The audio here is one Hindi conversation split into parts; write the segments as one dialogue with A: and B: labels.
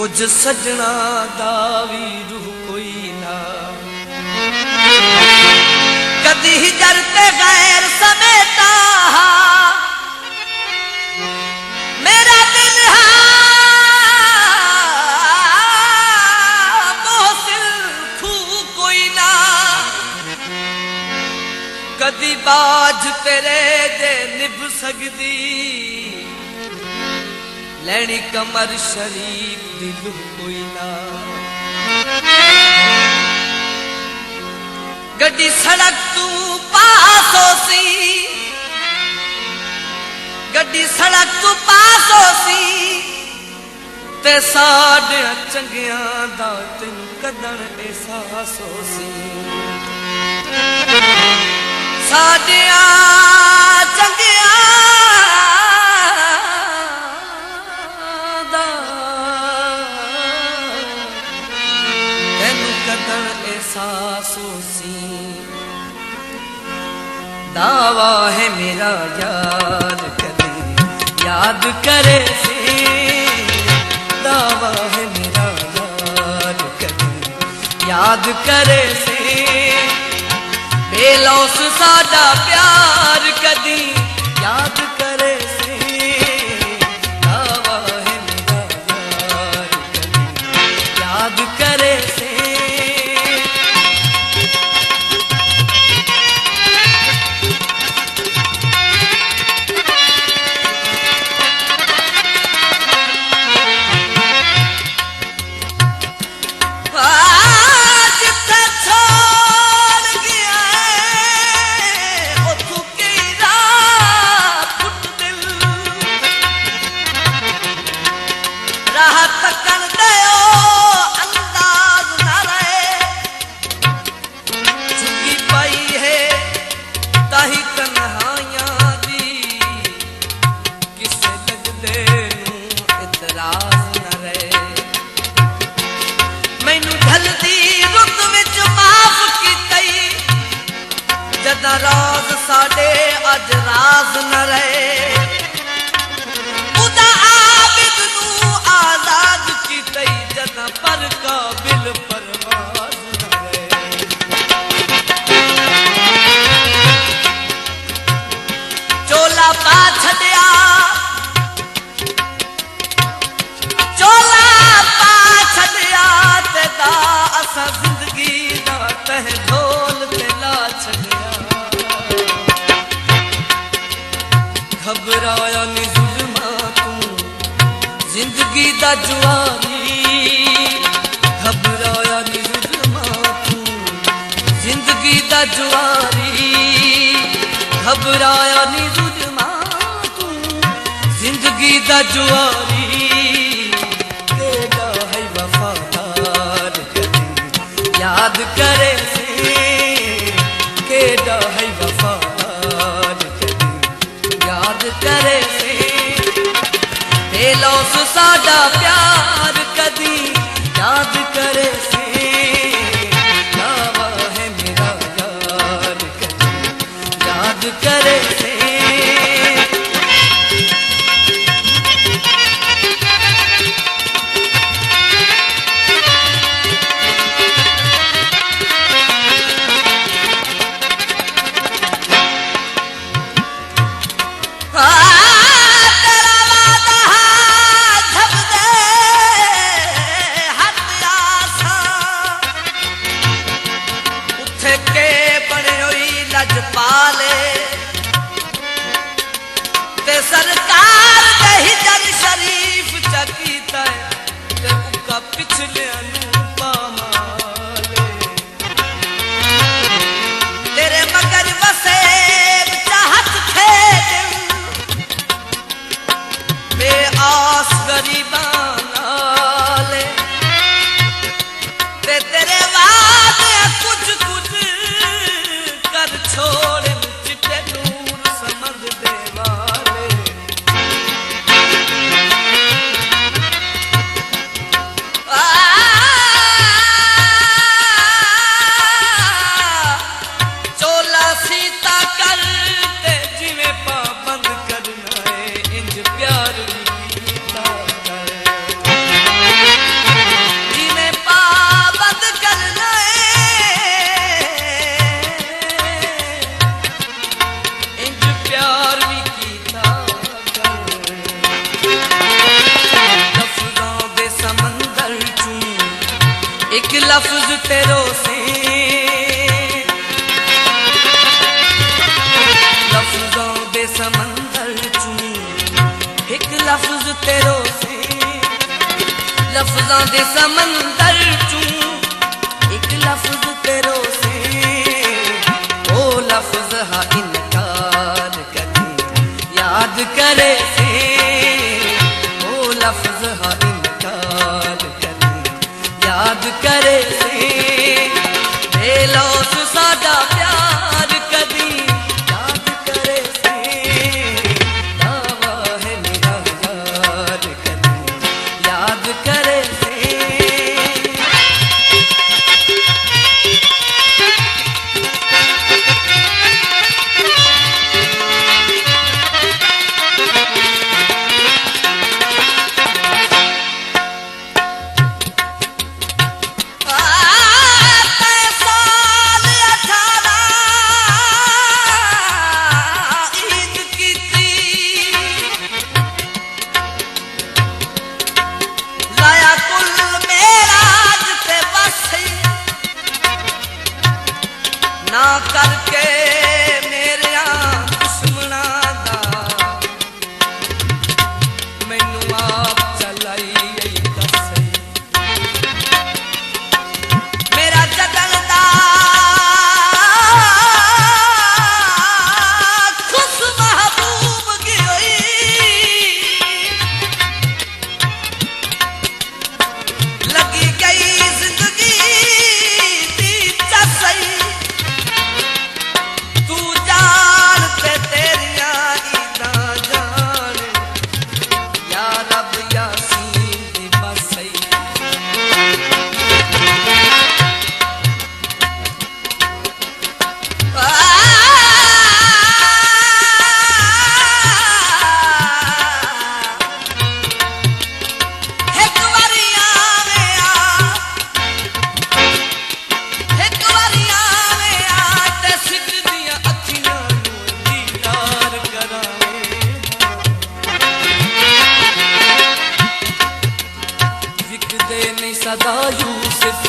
A: कुछ सजना दा भी रूह कोई ना कदी हिजर ते गैर समेटा मेरा दिल मोहसिल खू कोई ना कदी बाज तेरे दे निभ सकदी लैनी कमर शरीफ दिल कोई ना गड्डी सड़क तू पास सी गड्डी सड़क तू पास सी ते साढ़े चंगिया दा तेन कदन एहसास सी साढ़े चंगिया दावा है मेरा याद करे याद करे से दावा है मेरा याद करे याद करे से बेलौस सादा प्यार कदी याद करे से दावा है मेरा याद करे से राज साडे अज राज न रहे उदा आबिद नू आजाद की तई जदा पर काबिल परवाज न रहे चोला पा छड़िया ते दा असा जिंदगी दा तह ढोल ते ला छड़िया घबराया नी जुल्मा तू जिंदगी दा जुआरी घबराया नी जुल्मा तू जिंदगी दा जुआरी घबराया नी जुल्मा तू जिंदगी दा जुआरी तेरा है वफादार कदी याद करे से केड़ा है वफादार याद करे से दिलों से सादा प्यार कदी याद करे से दावा है मेरा यार कदी याद करे से सरकार दही जग शरीफ चकीता ते उका पिछले अनुपा माले तेरे मगर बसे चाहत थे बे आस गरीबान नाले ते तेरे वादे कुछ कुछ कर छोड़ चिट्टे नूर समझ देवा लफ्ज तेरो से लफ्जों दे समंदर चूं एक लफ्ज तेरो से लफ्जों दे समंदर चूं एक लफ्ज तेरो से ओ लफ्ज हा इनकार कदी याद करे से ओ लफ्ज हा इनकार कदी याद करे से बेलौस सादा प्यार कदी याद करे से दावा है मेरा यार कदी याद करे से ना करके मेरे दुश्मना दा मैनू आप चलाई दसे मेरा जगन दा खुश महबूब गई लगी गई जिंदगी दी चसई तू जान ते तेरिया ईदा जान या रब यासीन दी बसई एक वारी आवे ते सिक दियां अखियां नूं दीदार करावे विकदे नहीं सदा यूसुफ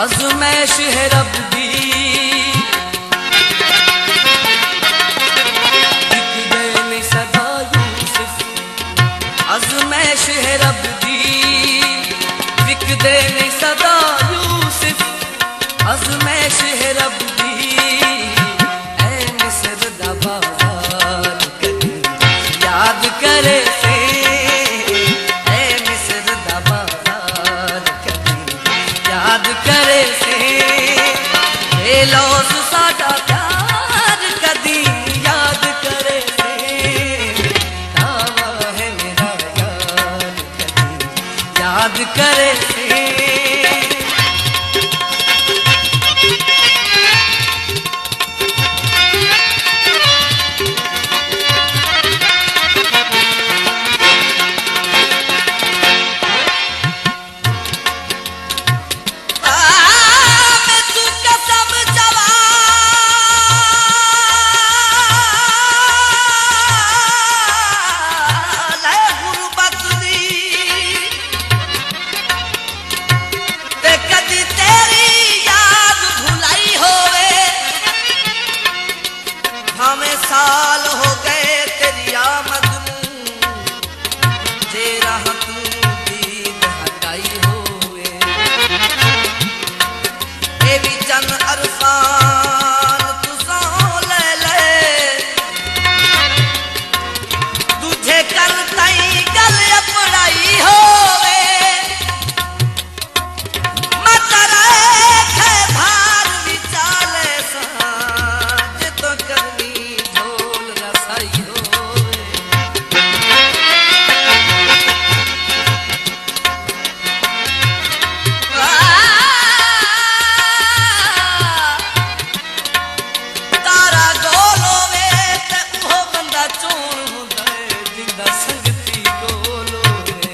A: अज़मैश है रब दी विकदे नहीं सदा यूसुफ अज़मैश है रब दी विकदे नहीं सदा यूसुफ अज़मैश है रब दी ऐ मिस्र दा बाज़ार कदी याद करे से ऐ मिस्र दा बाज़ार कदी याद करे से बेलौस सादा प्यार कदी याद करे से दावा है मेरा यार कदी याद करे से मैं तू कसम जवान है गुरबत दी ते कदी तेरी याद भुलाई होवे हमें साल हो गए तेरी आमद नूं जे राह तू दीद हटाई होवे ए भी जन अरफान तुसां ले ले तुझे कल ताई गल अपड़ाई होवे मत रखे भार विचाले साज तो करनी ढोल रसाई होवे तारा गोल होवे ते ओह बंदा चोण हुंदा है जिंदा संगती गोल होवे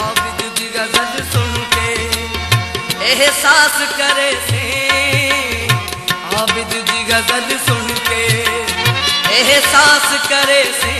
A: आबिद दी गज़ल सुन के एहसास करे से आबिद दी गज़ल सुन के एहसास करे से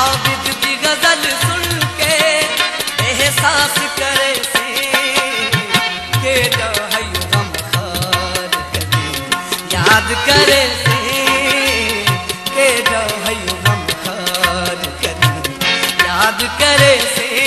A: आबिद दी गज़ल सुन के यास करे से के हयो गम खार कदी याद करे से के हयो गम खार कदी याद करे से